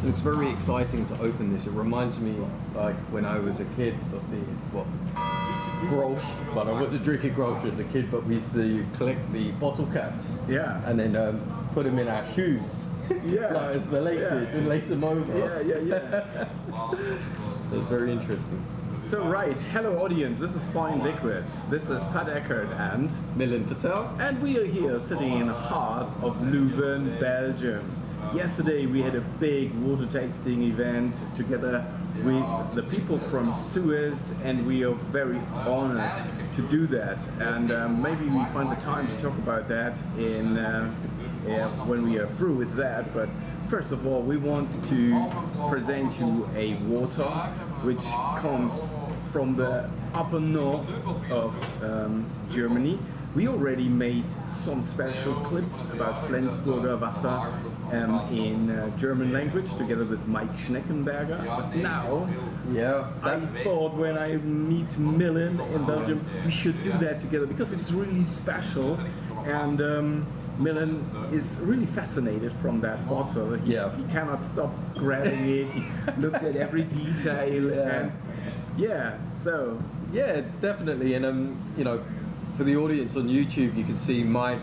looks very exciting to open this. It reminds me like when I was a kid of the Grolsch, but I wasn't drinking Grolsch as a kid, but we used to collect the bottle caps, and then put them in our shoes, like as the laces, and lace them over. That's very interesting. So right, hello audience, this is Fine Liquids, this is Pat Eckert and Milin Patel, and we are here sitting in the heart of Leuven, Belgium. Yesterday we had a big water tasting event together with the people from Suez, and we are very honored to do that, and maybe we find the time to talk about that in when we are through with that. But first of all, we want to present you a water which comes from the upper north of Germany. We already made some special clips about FLENSBURGER Wasser in German language together with Mike Schneckenberger. But now, I thought when I meet Milin in Belgium, we should do that together because it's really special. And Milin is really fascinated from that bottle. He cannot stop grabbing it. He looks at every detail, and definitely. And you know, for the audience on YouTube, you can see Mike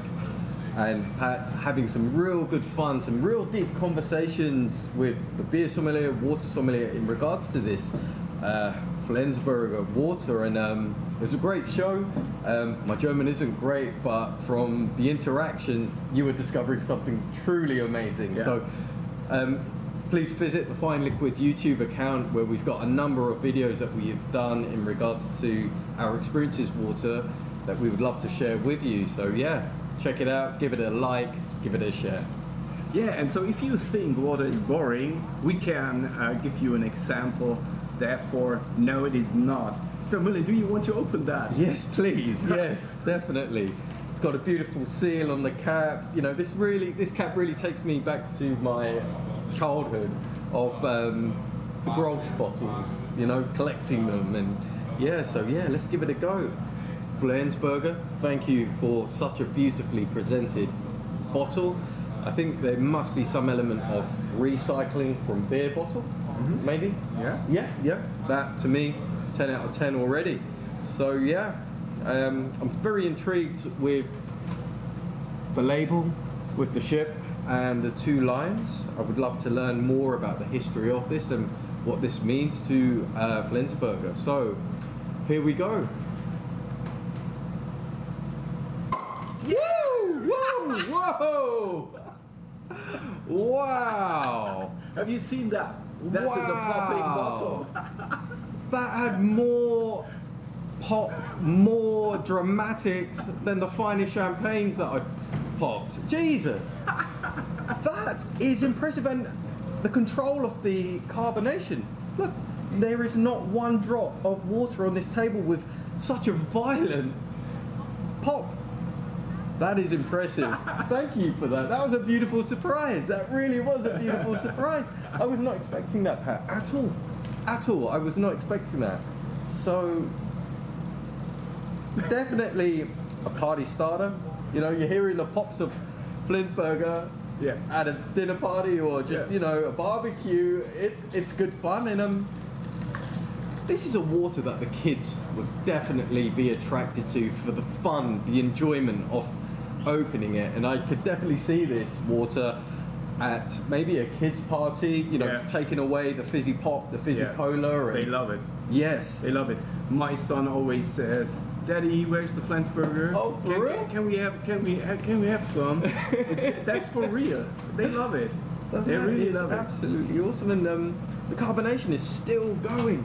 and Pat having some real good fun, some real deep conversations with the beer sommelier, water sommelier in regards to this FLENSBURGER water, and it was a great show. My German isn't great, but from the interactions, you were discovering something truly amazing. So please visit the Fine Liquids YouTube account, where we've got a number of videos that we have done in regards to our experiences water that we would love to share with you. So yeah, check it out, give it a like, give it a share. Yeah, and so if you think water is boring, we can give you an example. Therefore, no, it is not. So Milin, do you want to open that? Yes, please. Yes, definitely. It's got a beautiful seal on the cap. You know, this cap really takes me back to my childhood of the Grolsch bottles, you know, collecting them, and let's give it a go. FLENSBURGER, thank you for such a beautifully presented bottle. I think there must be some element of recycling from beer bottle, maybe? Yeah. That, to me, 10 out of 10 already. So yeah, I'm very intrigued with the label, with the ship, and the two lines. I would love to learn more about the history of this and what this means to FLENSBURGER. So, here we go. Whoa! Wow! Have you seen that? This is a popping bottle. That had more pop, more dramatics than the finest champagnes that I've popped. Jesus! That is impressive, and the control of the carbonation. Look, there is not one drop of water on this table with such a violent pop. That is impressive. Thank you for that. That was a beautiful surprise. That really was a beautiful surprise. I was not expecting that, Pat, at all. At all. I was not expecting that. So, definitely a party starter. You know, you're hearing the pops of FLENSBURGER at a dinner party or just, you know, a barbecue. It's good fun, and this is a water that the kids would definitely be attracted to for the fun, the enjoyment of opening it. And I could definitely see this water at maybe a kids party, you know, taking away the fizzy pop, the fizzy cola. And they love it. Yes, they love it. My son always says, "Daddy, where's the FLENSBURGER? Oh, for real? Can we have some?" That's for real. They love it. They really love it. Absolutely awesome, and the carbonation is still going.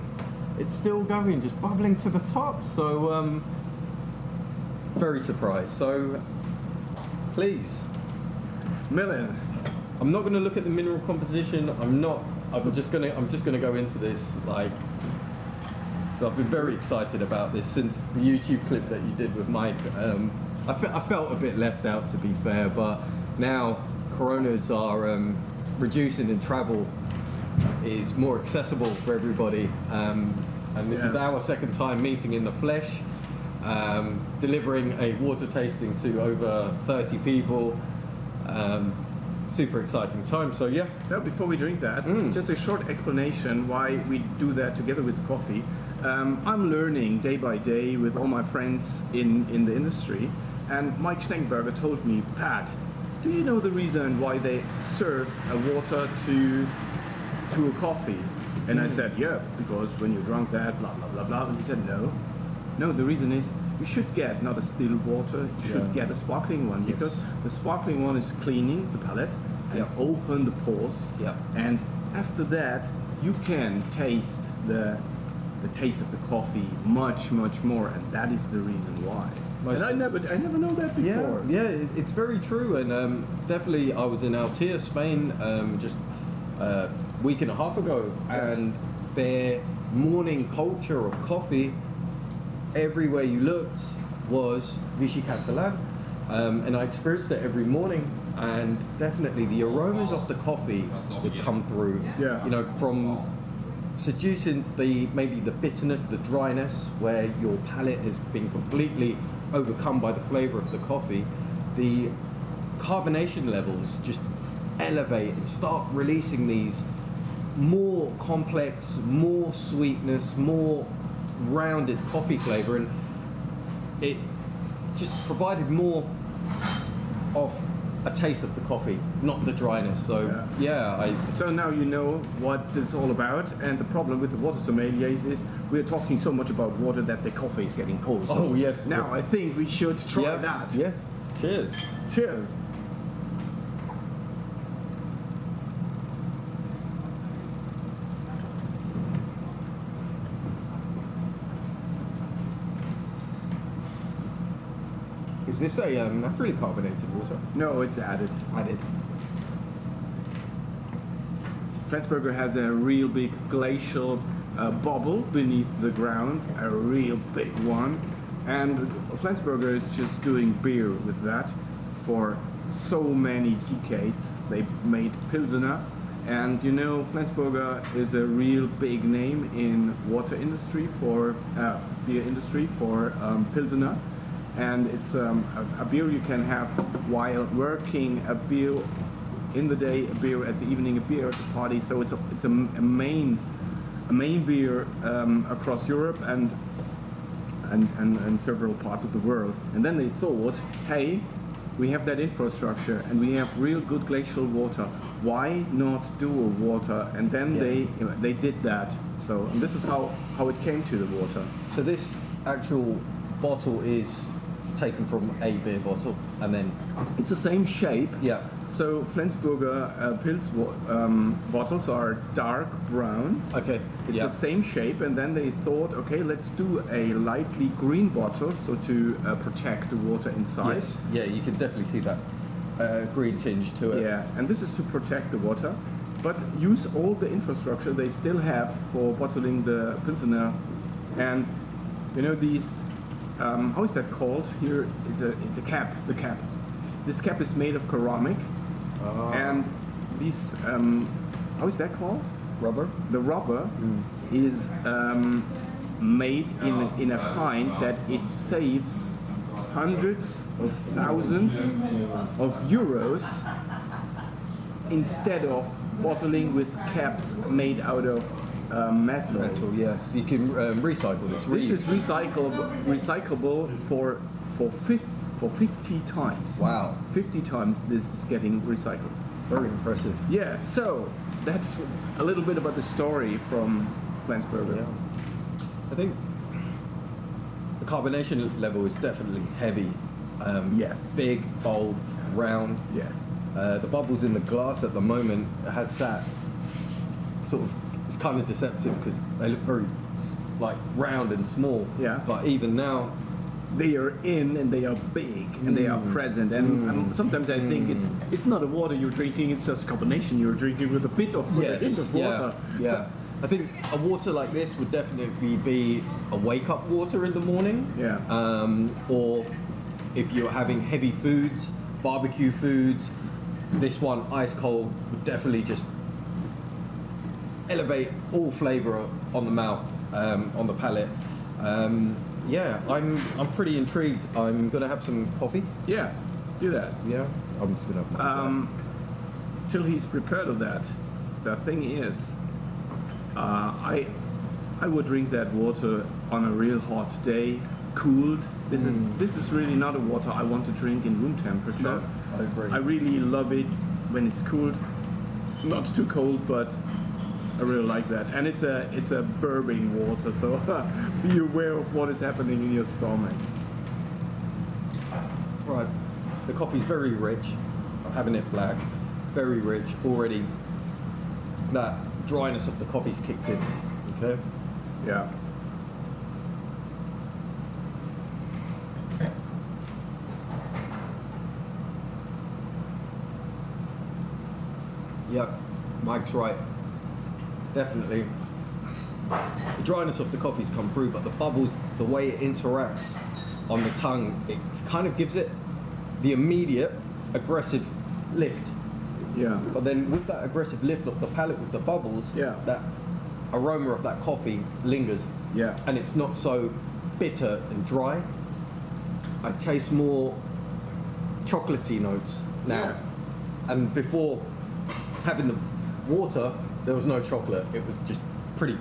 It's still going, just bubbling to the top. So very surprised. So please, Milin, I'm not going to look at the mineral composition. I'm just going to go into this like. So I've been very excited about this since the YouTube clip that you did with Mike. I felt a bit left out, to be fair, but now coronas are reducing and travel is more accessible for everybody. And this is our second time meeting in the flesh, delivering a water tasting to over 30 people. super exciting time. So yeah. So before we drink that, just a short explanation why we do that together with coffee. I'm learning day by day with all my friends in the industry, and Mike Schneckenberger told me, Pat, do you know the reason why they serve a water to a coffee? And I said, yeah, because when you drunk that, blah, blah, blah, blah. And he said, no, the reason is you should get not a still water, you should get a sparkling one, because the sparkling one is cleaning the palate and open the pores. And after that, you can taste the taste of the coffee much more, and that is the reason why. And I never know that before. Yeah, it's very true, and definitely I was in Altea, Spain, just a week and a half ago, and their morning culture of coffee, everywhere you looked was Vichy Catalan, and I experienced it every morning, and definitely the aromas of the coffee would come through. You know, from seducing maybe the bitterness, the dryness, where your palate has been completely overcome by the flavor of the coffee. The carbonation levels just elevate and start releasing these more complex, more sweetness, more rounded coffee flavor, and it just provided more of a taste of the coffee, not the dryness. So so now you know what it's all about, and the problem with the water sommeliers is we're talking so much about water that the coffee is getting cold. So now I think we should try that. Yes. Cheers. Cheers. Is this a naturally carbonated water? No, it's added. FLENSBURGER has a real big glacial bubble beneath the ground, a real big one. And FLENSBURGER is just doing beer with that for so many decades. They made Pilsener, and you know FLENSBURGER is a real big name in water industry for beer industry for Pilsener. And it's a beer you can have while working, a beer in the day, a beer at the evening, a beer at the party. So it's a main beer across Europe and several parts of the world. And then they thought, hey, we have that infrastructure and we have real good glacial water. Why not do a water? And then they did that. So and this is how it came to the water. So this actual bottle is taken from a beer bottle, and then it's the same shape. So FLENSBURGER Pils bottles are dark brown. Okay. It's the same shape, and then they thought, okay, let's do a lightly green bottle, so to protect the water inside. Yes. Yeah, you can definitely see that green tinge to it. Yeah, and this is to protect the water, but use all the infrastructure they still have for bottling the Pilsener, and you know these. How is that called? Here it's a cap. The cap. This cap is made of ceramic, and these how is that called? Rubber. The rubber is made in a kind that it saves hundreds of thousands of euros instead of bottling with caps made out of metal. Yeah. You can recycle this. This is recyclable for 50 times. Wow. 50 times this is getting recycled. Very impressive. Yeah, so that's a little bit about the story from FLENSBURGER. I think the carbonation level is definitely heavy. Yes. Big, bold, round. Yes. The bubbles in the glass at the moment has sat sort of, it's kind of deceptive because they look very like round and small. Yeah. But even now, they are in and they are big and they are present, and sometimes I think it's not a water you're drinking, it's just carbonation you're drinking with a bit of water. Yeah. I think a water like this would definitely be a wake-up water in the morning. Yeah. Or if you're having heavy foods, barbecue foods, this one ice cold would definitely just elevate all flavour on the mouth, on the palate. Yeah, I'm pretty intrigued. I'm gonna have some coffee. Yeah, do that. Yeah, I'm just gonna have my until he's prepared of that. The thing is, I would drink that water on a real hot day, cooled. This is really not a water I want to drink in room temperature. No, I agree. I really love it when it's cooled, not too cold, but I really like that. And it's a bourbon water, so be aware of what is happening in your stomach. Right, the coffee's very rich. I'm having it black, very rich already. That dryness of the coffee's kicked in. Okay. Yeah. Yep, Mike's right. Definitely. The dryness of the coffee's come through, but the bubbles, the way it interacts on the tongue, it kind of gives it the immediate aggressive lift. Yeah. But then with that aggressive lift of the palate with the bubbles, Yeah. that aroma of that coffee lingers. Yeah. And it's not so bitter and dry. I taste more chocolatey notes now. Yeah. And before having the water, there was no chocolate. It was just pretty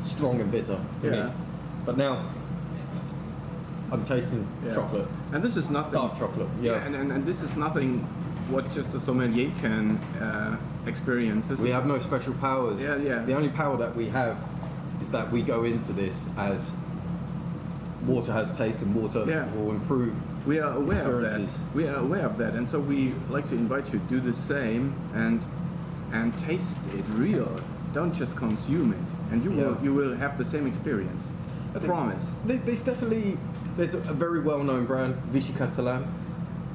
strong and bitter for Yeah. me. But now I'm tasting Yeah. chocolate. And this is nothing. Dark chocolate, yeah. And this is nothing what just a sommelier can experience. This We is, have no special powers. Yeah, yeah. The only power that we have is that we go into this as water has taste and water Yeah. will improve. we are aware of that. experiences. We are aware of that, and so we like to invite you to do the same and taste it real. Don't just consume it, and you will have the same experience. I promise. There's definitely, there's a very well-known brand, Vichy Catalan.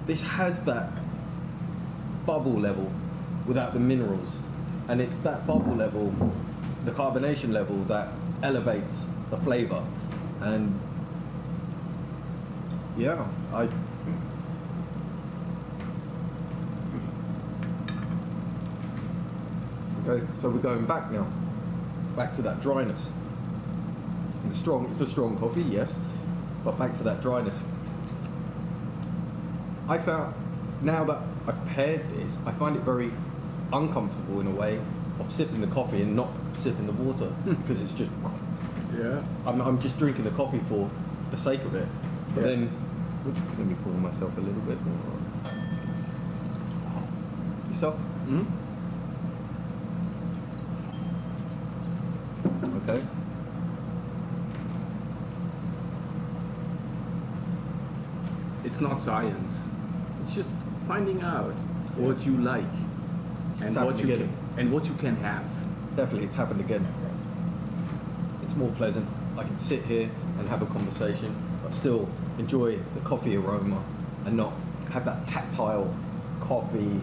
This has that bubble level without the minerals. And it's that bubble level, the carbonation level, that elevates the flavor. And yeah, okay, so we're going back now. Back to that dryness. It's a strong coffee, yes, but back to that dryness. I found, now that I've paired this, I find it very uncomfortable in a way of sipping the coffee and not sipping the water because it's just, Yeah. I'm just drinking the coffee for the sake of it. But Yeah. then, let me pour myself a little bit more. Yourself? Hmm? Okay. It's not science. It's just finding out what you like and It's what happened you again. what you can have. Definitely, it's happened again. It's more pleasant. I can sit here and have a conversation, but still enjoy the coffee aroma and not have that tactile coffee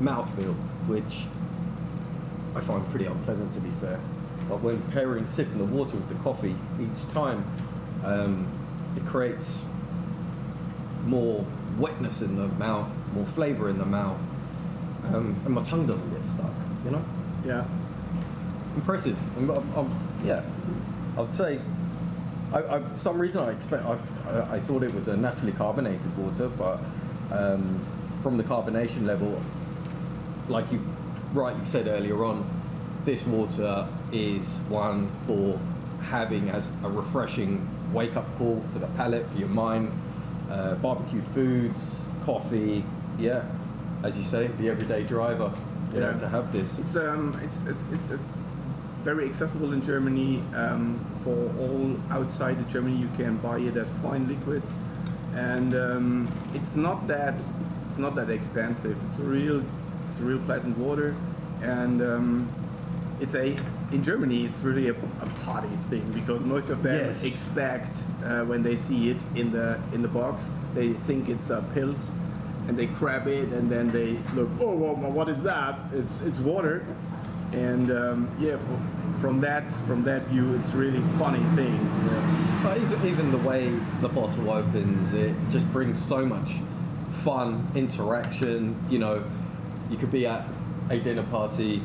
mouthfeel, which I find pretty unpleasant, to be fair. But when sipping the water with the coffee each time, it creates more wetness in the mouth, more flavour in the mouth, and my tongue doesn't get stuck, you know? Yeah. Impressive. Yeah, I'd say, for some reason I thought it was a naturally carbonated water, but from the carbonation level, like you rightly said earlier on, this water is one for having as a refreshing wake-up call for the palate, for your mind, barbecued foods, coffee, yeah, as you say, the everyday driver, you know, to have this. It's very accessible in Germany. For all outside of Germany, you can buy it at Fine Liquids, and it's not that expensive. It's a real pleasant water, and in Germany it's really a party thing, because most of them Yes. expect when they see it in the box, they think it's pills, and they grab it and then they look, oh, well, what is that? It's water, and from that view, it's really funny thing. Yeah. But even the way the bottle opens, it just brings so much fun, interaction. You know, you could be at a dinner party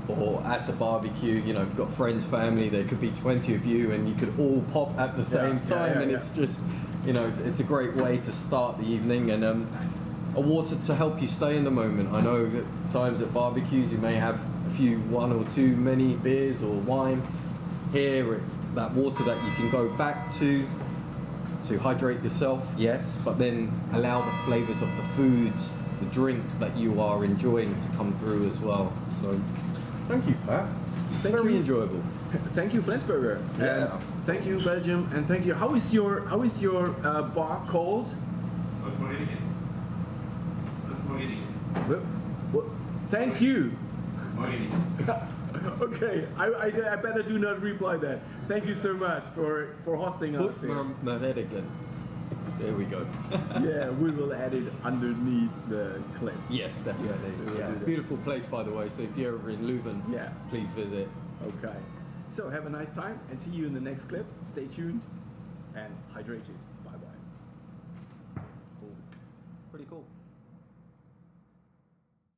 or at a barbecue, you know, you've got friends, family, there could be 20 of you and you could all pop at the same time, and it's just, you know, it's a great way to start the evening. And a water to help you stay in the moment. I know that times at barbecues you may have a few, one or two many beers or wine. Here it's that water that you can go back to hydrate yourself, yes, but then allow the flavors of the foods, the drinks that you are enjoying to come through as well. So thank you, Pat. Very enjoyable. Thank you, FLENSBURGER. Yeah. And thank you, Belgium, and thank you. How is your bar called? What? Thank you. Okay, I better do not reply that. Thank you so much for hosting us here. There we go. Yeah, we will add it underneath the clip. Yes, definitely. Yes, Yeah. Beautiful place, by the way. So if you're ever in Leuven, yeah, please visit. Okay. So have a nice time and see you in the next clip. Stay tuned and hydrated.